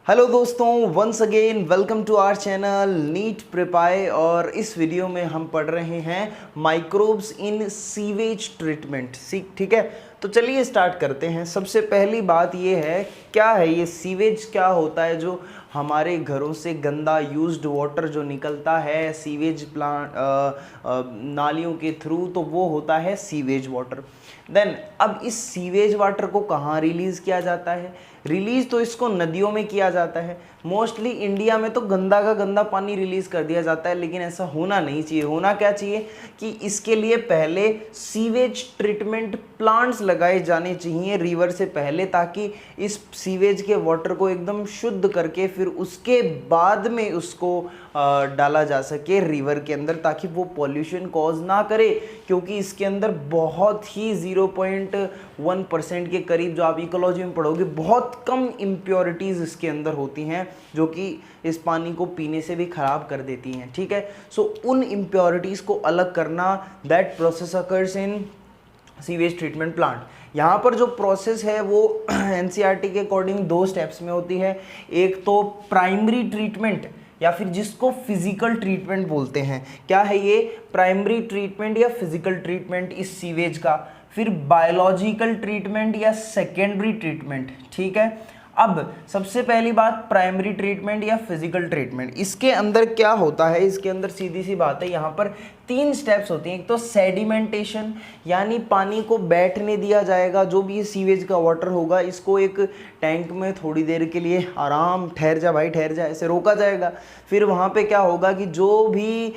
Hello दोस्तों, once again welcome to our channel NEET प्रिपाई। और इस वीडियो में हम पढ़ रहे हैं माइक्रोब्स इन सीवेज ट्रीटमेंट। ठीक है, तो चलिए स्टार्ट करते हैं। सबसे पहली बात ये है, क्या है ये सीवेज, क्या होता है जो हमारे घरों से गंदा यूज्ड वाटर जो निकलता है सीवेज नालियों के थ्रू, तो वो होता है सीवेज वाटर। देन अब इस सीवेज वाटर को कहाँ रिलीज़ किया जाता है? रिलीज़ तो इसको नदियों में किया जाता है। मोस्टली इंडिया में तो गंदा का गंदा पानी रिलीज़ कर दिया जाता है, लेकिन ऐसा होना नहीं चाहिए। होना क्या चाहिए कि इसके लिए पहले सीवेज ट्रीटमेंट प्लांट्स लगाए जाने चाहिए रिवर से पहले, ताकि इस सीवेज के वाटर को एकदम शुद्ध करके फिर उसके बाद में उसको डाला जा सके रिवर के अंदर, ताकि वो पॉल्यूशन कॉज ना करे। क्योंकि इसके अंदर बहुत ही 0.1% के करीब, जो आप इकोलॉजी में पढ़ोगे, बहुत कम इम्प्योरिटीज़ इसके अंदर होती हैं जो कि इस पानी को पीने से भी ख़राब कर देती हैं। ठीक है, सो उन इम्प्योरिटीज़ को अलग करना, that process occurs in sewage treatment plant. यहाँ पर जो प्रोसेस है वो एनसीईआरटी के अकॉर्डिंग 2 स्टेप्स में होती है। एक तो प्राइमरी ट्रीटमेंट, या फिर जिसको फिजिकल ट्रीटमेंट बोलते हैं। क्या है ये? प्राइमरी ट्रीटमेंट या फिजिकल ट्रीटमेंट इस सीवेज का। फिर बायोलॉजिकल ट्रीटमेंट या सेकेंडरी ट्रीटमेंट। ठीक है, अब सबसे पहली बात, प्राइमरी ट्रीटमेंट या फिजिकल ट्रीटमेंट, इसके अंदर क्या होता है? इसके अंदर सीधी सी बात है, यहाँ पर 3 स्टेप्स होती हैं। एक तो सेडिमेंटेशन, यानी पानी को बैठने दिया जाएगा। जो भी ये सीवेज का वाटर होगा, इसको एक टैंक में थोड़ी देर के लिए आराम, ठहर जा भाई ठहर जा, ऐसे रोका जाएगा। फिर वहाँ पे क्या होगा कि जो भी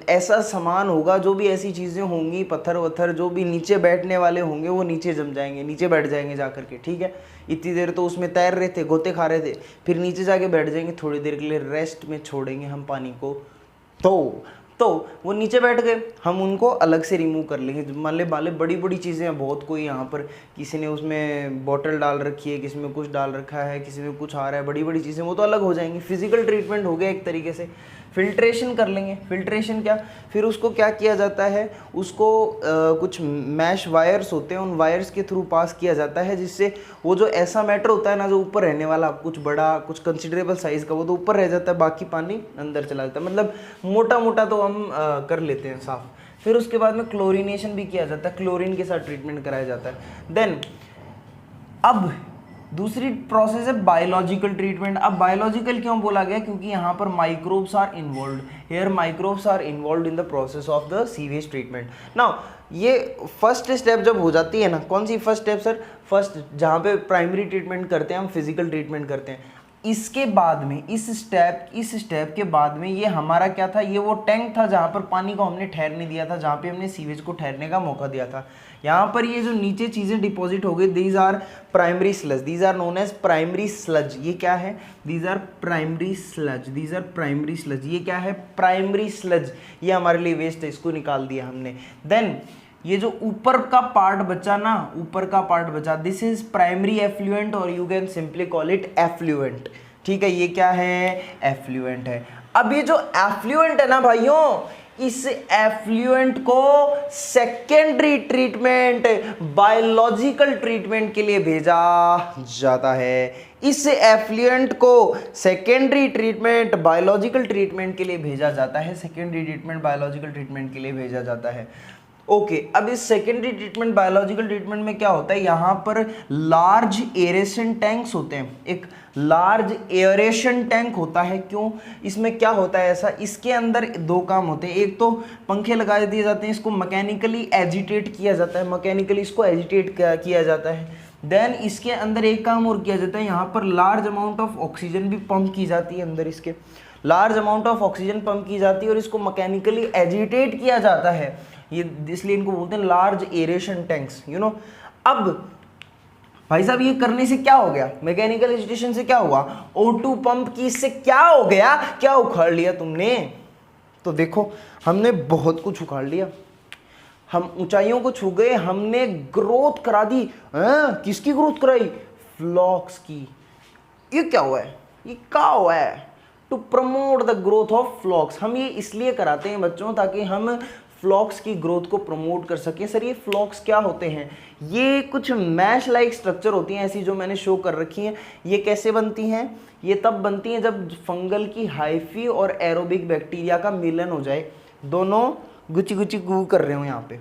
ऐसा सामान होगा, जो भी ऐसी चीज़ें होंगी, पत्थर वत्थर जो भी नीचे बैठने वाले होंगे, वो नीचे जम जाएंगे, नीचे बैठ जाएंगे जा करके। ठीक है, इतनी देर तो उसमें तैर रहे थे, गोते खा रहे थे, फिर नीचे जाके बैठ जाएंगे, थोड़ी देर के लिए रेस्ट में छोड़ेंगे हम पानी को। तो वो नीचे बैठ गए, हम उनको अलग से रिमूव कर लेंगे। मान ले बड़ी बड़ी चीज़ें हैं बहुत, कोई यहाँ पर किसी ने उसमें बॉटल डाल रखी है, किसी में कुछ डाल रखा है, किसी में कुछ आ रहा है, बड़ी बड़ी चीज़ें, वो तो अलग हो जाएंगी। फिजिकल ट्रीटमेंट हो गया एक तरीके से। फिल्ट्रेशन कर लेंगे। फिल्ट्रेशन क्या? फिर उसको क्या किया जाता है, उसको कुछ मैश वायर्स होते हैं, उन वायर्स के थ्रू पास किया जाता है, जिससे वो जो ऐसा मैटर होता है ना, जो ऊपर रहने वाला, कुछ बड़ा, कुछ कंसिडरेबल साइज़ का, वो तो ऊपर रह जाता है, बाकी पानी अंदर चला जाता है। मतलब मोटा मोटा तो हम कर लेते हैं साफ। फिर उसके बाद में क्लोरीनेशन भी किया जाता है, क्लोरीन के साथ ट्रीटमेंट कराया जाता है। देन अब दूसरी प्रोसेस है बायोलॉजिकल ट्रीटमेंट। अब बायोलॉजिकल क्यों बोला गया? क्योंकि यहाँ पर microbes are involved, here microbes are involved in the process of the sewage treatment. Now ये फर्स्ट स्टेप जब हो जाती है ना, कौन सी फर्स्ट स्टेप सर? फर्स्ट, जहाँ पे प्राइमरी ट्रीटमेंट करते हैं हम, फिजिकल ट्रीटमेंट करते हैं। इसके बाद में इस स्टेप के बाद में ये हमारा क्या था? ये वो टैंक था जहाँ पर पानी को हमने ठहरने दिया था, जहाँ पे हमने सीवेज को ठहरने का मौका दिया था। यहाँ पर ये जो नीचे चीज़ें डिपॉजिट हो गई, these are primary sludge, these are known as primary sludge. ये क्या है? These are primary sludge, these are primary sludge. ये क्या है? Primary sludge. ये हमारे लिए वेस्ट है, इसको निकाल दिया हमने। देन ये जो ऊपर का पार्ट बचा ना, ऊपर का पार्ट बचा, दिस इज प्राइमरी एफ्लुएंट, और you can simply call it effluent. ठीक है, ये क्या है? एफ्लुएंट है। अब ये जो एफ्लुएंट है ना भाइयों, इस एफ्लुएंट को सेकेंडरी ट्रीटमेंट, बायोलॉजिकल ट्रीटमेंट के लिए भेजा जाता है। इस एफ्लुएंट को सेकेंडरी ट्रीटमेंट, बायोलॉजिकल ट्रीटमेंट के लिए भेजा जाता है। सेकेंडरी ट्रीटमेंट, बायोलॉजिकल ट्रीटमेंट के लिए भेजा जाता है। ओके, अब इस सेकेंडरी ट्रीटमेंट, बायोलॉजिकल ट्रीटमेंट में क्या होता है? यहाँ पर लार्ज एरेशन टैंक्स होते हैं। एक लार्ज एरेशन टैंक होता है। क्यों? इसमें क्या होता है ऐसा? इसके अंदर 2 काम होते हैं। एक तो पंखे लगा दिए जाते हैं, इसको मैकेनिकली एजिटेट किया जाता है, मैकेनिकली इसको एजिटेट किया जाता है। देन इसके अंदर एक काम और किया जाता है, यहाँ पर लार्ज अमाउंट ऑफ ऑक्सीजन भी पंप की जाती है अंदर, इसके large amount of oxygen pump की जाती है, और इसको मैकेनिकली एजिटेट किया जाता है। ये इसलिए इनको बोलते हैं large aeration tanks, you know. अब भाई साहब, ये करने से क्या हो गया? मैकेनिकल एजिटेशन से क्या हुआ? O2 पंप की इससे क्या हो गया? क्या उखाड़ लिया तुमने? तो देखो, हमने बहुत कुछ उखाड़ लिया, हम ऊंचाइयों को छू गए, हमने ग्रोथ करा दी। किसकी ग्रोथ कराई? फ्लॉक्स की। ये क्या हुआ है? ये क्या हुआ है? To promote the growth of flocks. हम ये इसलिए कराते हैं बच्चों, ताकि हम फ्लॉक्स की ग्रोथ को प्रमोट कर सकें। सर ये फ्लॉक्स क्या होते हैं? ये कुछ मैश लाइक स्ट्रक्चर होती हैं ऐसी जो मैंने शो कर रखी हैं। ये कैसे बनती हैं? ये तब बनती हैं जब फंगल की हाइफी और एरोबिक बैक्टीरिया का मिलन हो जाए। दोनों गुची गुची गू कर रहे हो यहाँ पे,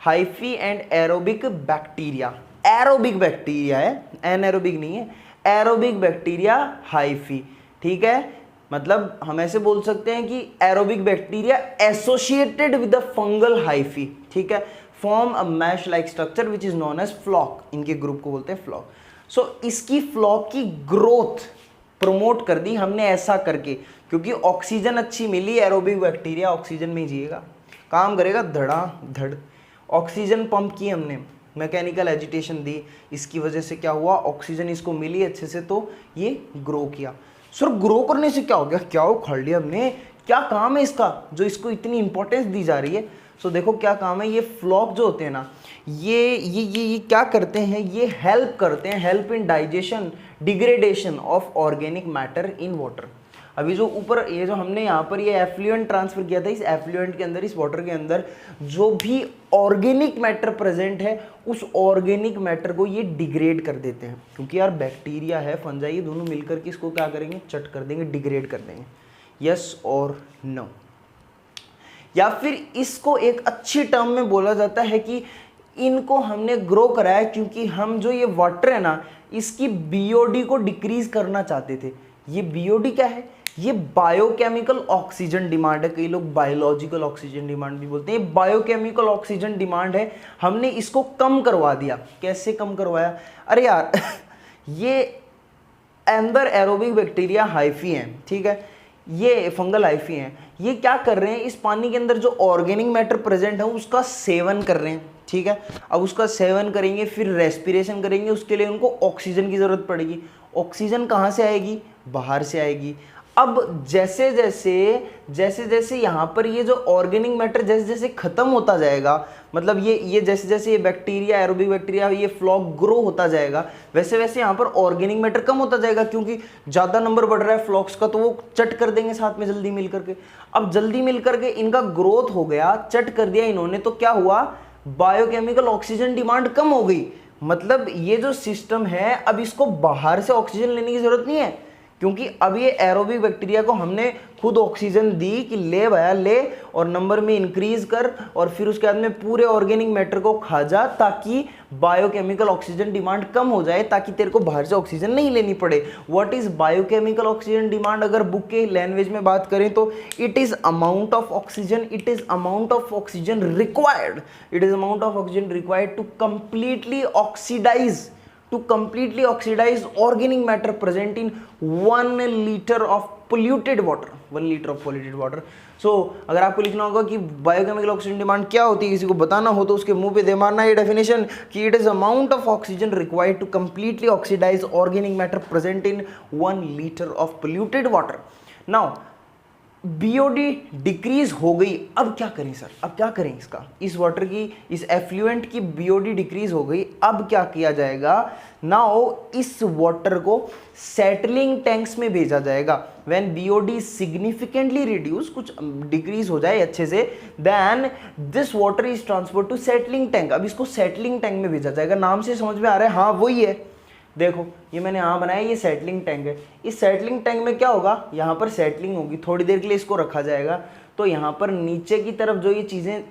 hyphae and aerobic bacteria. Aerobic bacteria है, एनएरोबिक नहीं है, एरोबिक बैक्टीरिया हाइफी, ठीक है। मतलब हम ऐसे बोल सकते हैं कि aerobic bacteria associated with the fungal hyphae, ठीक है, form a mesh like structure which is known as floc. इनके ग्रुप को बोलते हैं फ्लॉक। सो इसकी फ्लॉक की ग्रोथ प्रमोट कर दी हमने ऐसा करके, क्योंकि ऑक्सीजन अच्छी मिली। एरोबिक बैक्टीरिया ऑक्सीजन में ही जिएगा, काम करेगा धड़ा धड़। ऑक्सीजन पंप की हमने, मैकेनिकल एजिटेशन दी, इसकी वजह से क्या हुआ, ऑक्सीजन इसको मिली अच्छे से, तो ये ग्रो किया। सर ग्रो करने से क्या हो गया? क्या उखाड़ लिया हमने? क्या काम है इसका जो इसको इतनी इंपॉर्टेंस दी जा रही है? सो देखो क्या काम है। ये फ्लॉक जो होते हैं ना, ये क्या करते हैं? ये हेल्प करते हैं, help in digestion, degradation of organic matter in water. अभी जो ऊपर ये जो हमने यहाँ पर ये एफ्लुएंट ट्रांसफर किया था, इस एफ्लुएंट के अंदर, इस वाटर के अंदर जो भी ऑर्गेनिक मैटर प्रेजेंट है, उस ऑर्गेनिक मैटर को ये डिग्रेड कर देते हैं। क्योंकि यार बैक्टीरिया है, फंजाई, ये दोनों मिलकर के इसको क्या करेंगे? चट कर देंगे, डिग्रेड कर देंगे। यस और नो? या फिर इसको एक अच्छी टर्म में बोला जाता है कि इनको हमने ग्रो कराया क्योंकि हम जो ये वाटर है ना, इसकी बीओडी को डिक्रीज करना चाहते थे। ये बीओडी क्या है? ये बायोकेमिकल ऑक्सीजन डिमांड है। कई लोग बायोलॉजिकल ऑक्सीजन डिमांड भी बोलते हैं। बायोकेमिकल ऑक्सीजन डिमांड है, हमने इसको कम करवा दिया। कैसे कम करवाया? अरे यार ये अंदर एरोबिक बैक्टीरिया हाइफी हैं, ठीक है, ये फंगल हाइफी हैं। ये क्या कर रहे हैं? इस पानी के अंदर जो ऑर्गेनिक मैटर प्रेजेंट है उसका सेवन कर रहे हैं, ठीक है। अब उसका सेवन करेंगे, फिर रेस्पिरेशन करेंगे, उसके लिए उनको ऑक्सीजन की जरूरत पड़ेगी। ऑक्सीजन कहाँ से आएगी? बाहर से आएगी। अब जैसे जैसे यहाँ पर ये जो ऑर्गेनिक मैटर जैसे जैसे खत्म होता जाएगा, मतलब ये जैसे जैसे ये बैक्टीरिया, एरोबिक बैक्टीरिया, ये फ्लॉक ग्रो होता जाएगा, वैसे वैसे यहाँ पर ऑर्गेनिक मैटर कम होता जाएगा, क्योंकि ज़्यादा नंबर बढ़ रहा है फ्लॉक्स का, तो वो चट कर देंगे साथ में जल्दी मिल करके। अब जल्दी मिल करके इनका ग्रोथ हो गया, चट कर दिया इन्होंने, तो क्या हुआ? बायोकेमिकल ऑक्सीजन डिमांड कम हो गई। मतलब ये जो सिस्टम है, अब इसको बाहर से ऑक्सीजन लेने की जरूरत नहीं है, क्योंकि अब ये एरोबिक बैक्टीरिया को हमने खुद ऑक्सीजन दी कि ले भैया ले, और नंबर में इंक्रीज कर, और फिर उसके बाद में पूरे ऑर्गेनिक मैटर को खा जा, ताकि बायोकेमिकल ऑक्सीजन डिमांड कम हो जाए, ताकि तेरे को बाहर से ऑक्सीजन नहीं लेनी पड़े। What is biochemical oxygen demand? अगर बुक के लैंग्वेज में बात करें तो it is amount of oxygen, it is amount of oxygen required, it is amount of oxygen required to completely oxidize organic matter present in 1 liter of polluted water, 1 liter of polluted water. So अगर आपको लिखना होगा कि biochemical oxygen demand क्या होती है, किसी को बताना हो तो उसके मुंह पे दे मारना ये डेफिनेशन कि it is amount of oxygen required to completely oxidize organic matter present in 1 liter of polluted water. Now BOD decrease हो गई, अब क्या करें सर? अब क्या करें इसका? इस वाटर की, इस एफ्लुएंट की बीओडी डिक्रीज हो गई, अब क्या किया जाएगा? नाउ इस वाटर को सेटलिंग टैंक्स में भेजा जाएगा। व्हेन बीओडी सिग्निफिकेंटली रिड्यूस, कुछ डिक्रीज हो जाए अच्छे से, then this water is transferred to settling tank. अब इसको सेटलिंग टैंक में भेजा जाएगा। नाम से समझ में आ रहा है? हाँ वही है। देखो ये मैंने यहाँ बनाया, ये सेटलिंग टैंक है। इस सेटलिंग टैंक में क्या होगा? यहाँ पर सेटलिंग होगी, थोड़ी देर के लिए इसको रखा जाएगा। तो यहाँ पर नीचे की तरफ जो ये चीज़ें,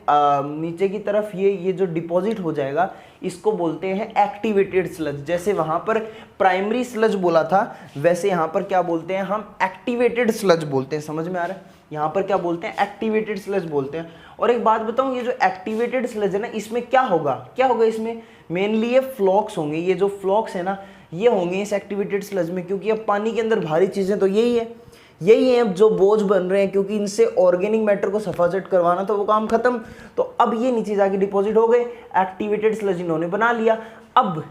नीचे की तरफ ये जो डिपॉजिट हो जाएगा, इसको बोलते हैं एक्टिवेटेड स्लज। जैसे वहाँ पर प्राइमरी स्लज बोला था, वैसे यहाँ पर क्या बोलते हैं? हम एक्टिवेटेड स्लज बोलते हैं। समझ में आ रहा है? यहाँ पर क्या बोलते हैं? एक्टिवेटेड स्लज बोलते हैं। और एक बात बताऊँ, ये जो एक्टिवेटेड स्लज है ना, इसमें क्या होगा? क्या होगा इसमें? मेनली ये फ्लॉक्स होंगे। ये जो फ्लॉक्स है ना, ये होंगे इस एक्टिवेटेड स्लज में, क्योंकि अब पानी के अंदर भारी चीज़ें तो यही है अब जो बोझ बन रहे हैं, क्योंकि इनसे ऑर्गेनिक मैटर को सफाचट करवाना था, वो काम खत्म। तो अब ये नीचे जाके डिपॉजिट हो गए, एक्टिवेटेड स्लज इन्होंने बना लिया। अब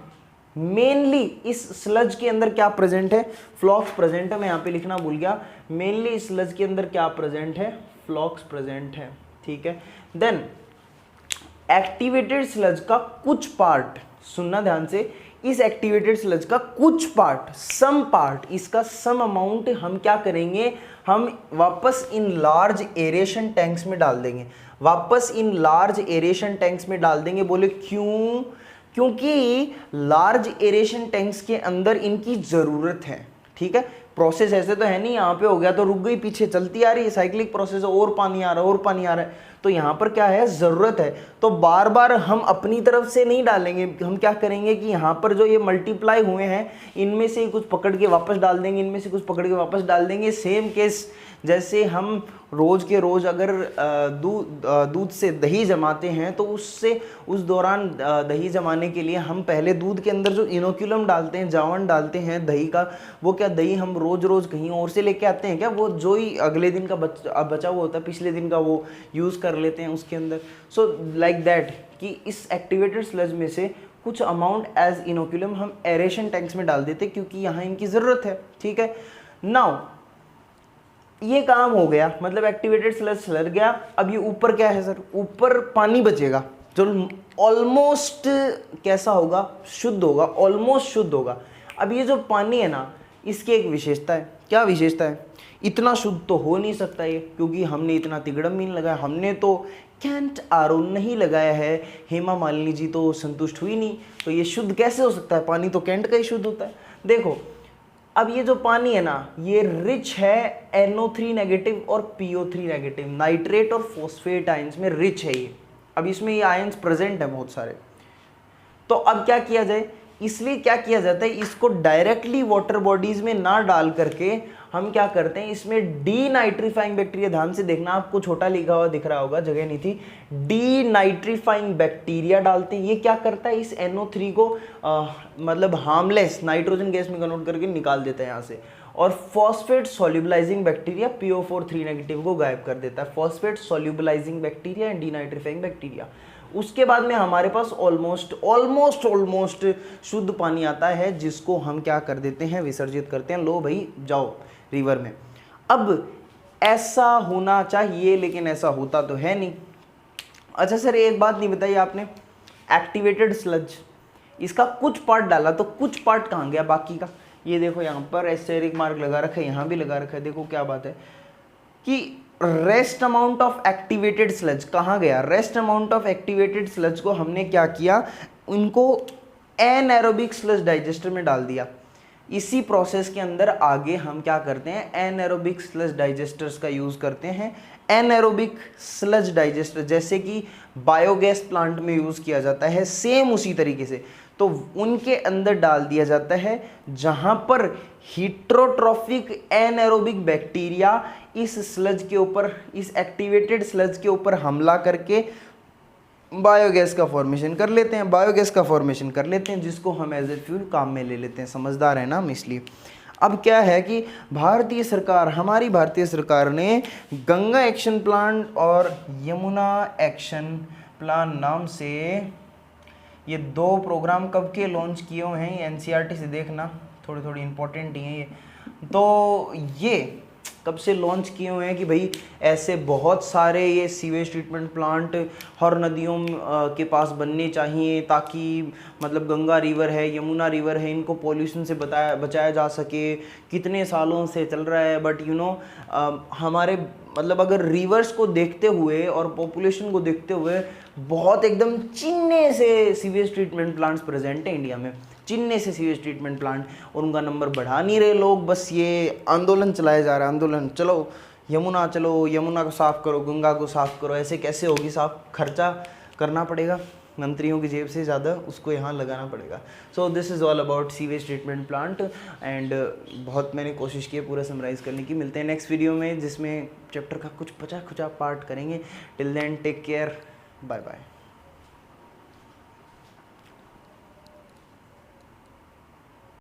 मेनली इस स्लज के अंदर क्या प्रेजेंट है? फ्लॉक्स प्रेजेंट है। मैं यहाँ पे लिखना भूल गया। मेनली इस स्लज के अंदर क्या प्रेजेंट है? फ्लॉक्स प्रेजेंट है, ठीक है। देन एक्टिवेटेड स्लज का कुछ पार्ट, सुनना ध्यान से, इस एक्टिवेटेड स्लज का कुछ पार्ट, सम पार्ट, इसका सम अमाउंट हम क्या करेंगे, हम वापस इन लार्ज एरेशन टैंक्स में डाल देंगे, वापस इन लार्ज एरेशन टैंक्स में डाल देंगे। बोले क्यों? क्योंकि लार्ज एरेशन टैंक्स के अंदर इनकी ज़रूरत है। ठीक है, प्रोसेस ऐसे तो है नहीं यहाँ पे हो गया तो रुक गई, पीछे चलती आ रही है, साइक्लिक प्रोसेस है, और पानी आ रहा है और पानी आ रहा है। तो यहाँ पर क्या है, ज़रूरत है, तो बार बार हम अपनी तरफ से नहीं डालेंगे। हम क्या करेंगे कि यहाँ पर जो ये मल्टीप्लाई हुए हैं इनमें से कुछ पकड़ के वापस डाल देंगे, इनमें से कुछ पकड़ के वापस डाल देंगे। सेम केस जैसे हम रोज़ के रोज़ अगर दूध से दही जमाते हैं तो उससे उस दौरान दही जमाने के लिए हम पहले दूध के अंदर जो इनोक्यूलम डालते हैं, जावन डालते हैं दही का, वो क्या दही हम रोज़ रोज़ कहीं और से लेके आते हैं क्या? वो जो ही अगले दिन का बचा हुआ होता है, पिछले दिन का, वो यूज़ कर लेते हैं उसके अंदर। सो लाइक दैट कि इस एक्टिवेटेड स्लज में से कुछ अमाउंट एज इनोक्यूलम हम एरेशन टैंक्स में डाल देते क्योंकि यहाँ इनकी ज़रूरत है। ठीक है, नाउ ये काम हो गया, मतलब एक्टिवेटेड स्लज स्लर गया। अब ये ऊपर क्या है सर, ऊपर पानी बचेगा जो ऑलमोस्ट कैसा होगा, शुद्ध होगा, ऑलमोस्ट शुद्ध होगा। अब ये जो पानी है ना, इसकी एक विशेषता है। क्या विशेषता है? इतना शुद्ध तो हो नहीं सकता ये, क्योंकि हमने इतना तिगड़म भी नहीं लगाया, हमने तो कैंट आरओ नहीं लगाया है, हेमा मालिनी जी तो संतुष्ट हुई नहीं, तो ये शुद्ध कैसे हो सकता है? पानी तो कैंट का ही शुद्ध होता है। देखो अब ये जो पानी है ना, ये रिच है NO3 नेगेटिव और PO3 नेगेटिव, नाइट्रेट और फॉस्फेट आयंस में रिच है ये। अब इसमें ये आयंस प्रेजेंट है बहुत सारे। तो अब क्या किया जाए, इसलिए क्या किया जाता है, इसको डायरेक्टली वाटर बॉडीज में ना डाल करके हम क्या करते हैं, इसमें डीनाइट्रीफाइंग बैक्टीरिया, ध्यान से देखना, आपको छोटा लिखा हुआ दिख रहा होगा, जगह नहीं थी, डीनाइट्रीफाइंग बैक्टीरिया डालते हैं। ये क्या करता है, इस NO3 को मतलब हार्मलेस नाइट्रोजन गैस में कन्वर्ट करके निकाल देता है यहाँ से, और phosphate solubilising bacteria PO4 negative को गायब कर देता है। Phosphate solubilising bacteria and denitrifying bacteria. उसके बाद में हमारे पास ऑलमोस्ट शुद्ध पानी आता है, जिसको हम क्या कर देते हैं, विसर्जित करते हैं। लो भाई जाओ रिवर में। अब ऐसा होना चाहिए, लेकिन ऐसा होता तो है नहीं। अच्छा सर एक बात नहीं बताई आपने, एक्टिवेटेड स्लज, इसका कुछ पार्ट डाला तो कुछ पार्ट कहाँ गया बाकी का? ये देखो यहाँ पर एस्टेरिक मार्क लगा रखा है, यहाँ भी लगा रखा है। देखो क्या बात है कि rest amount of activated sludge कहाँ गया? Rest amount of activated sludge को हमने क्या किया, उनको एनएरोबिक स्लज डाइजेस्टर में डाल दिया। इसी प्रोसेस के अंदर आगे हम क्या करते हैं, एनएरोबिक स्लज डाइजेस्टर्स का यूज करते हैं। एनएरोबिक स्लज डाइजेस्टर जैसे कि बायोगैस प्लांट में यूज किया जाता है, सेम उसी तरीके से, तो उनके अंदर डाल दिया जाता है, जहां पर हीट्रोट्रॉफिक एनएरोबिक बैक्टीरिया इस स्लज के ऊपर, इस एक्टिवेटेड स्लज के ऊपर हमला करके बायोगैस का फॉर्मेशन कर लेते हैं, बायोगैस का फॉर्मेशन कर लेते हैं, जिसको हम एज ए फ्यूल काम में ले लेते हैं। समझदार है ना हम, इसलिए अब क्या है कि भारतीय सरकार, हमारी भारतीय सरकार ने गंगा एक्शन प्लान और यमुना एक्शन प्लान नाम से ये दो प्रोग्राम कब के लॉन्च किए हुए हैं, NCERT से देखना, थोड़ी थोड़ी इंपॉर्टेंट ही है ये। तो ये कब से लॉन्च किए हुए हैं कि भाई ऐसे बहुत सारे ये सीवेज ट्रीटमेंट प्लांट हर नदियों के पास बनने चाहिए, ताकि मतलब गंगा रिवर है, यमुना रिवर है, इनको पॉल्यूशन से बचाया जा सके। कितने सालों से चल रहा है, बट यू नो हमारे मतलब अगर रिवर्स को देखते हुए और पॉपुलेशन को देखते हुए बहुत एकदम चिन्ने से सीवेज ट्रीटमेंट प्लांट्स प्रेजेंट है इंडिया में, चिन्ने से सीवेज ट्रीटमेंट प्लांट, और उनका नंबर बढ़ा नहीं रहे लोग, बस ये आंदोलन चलाया जा रहा है, आंदोलन, चलो यमुना, चलो यमुना को साफ़ करो, गंगा को साफ़ करो। ऐसे कैसे होगी साफ़? खर्चा करना पड़ेगा मंत्रियों की जेब से ज़्यादा, उसको यहाँ लगाना पड़ेगा। So this is all about sewage treatment plant and बहुत मैंने कोशिश की है पूरा समराइज़ करने की। मिलते हैं नेक्स्ट वीडियो में, जिसमें चैप्टर का कुछ बचा खुचा पार्ट करेंगे। Till then take care, bye bye.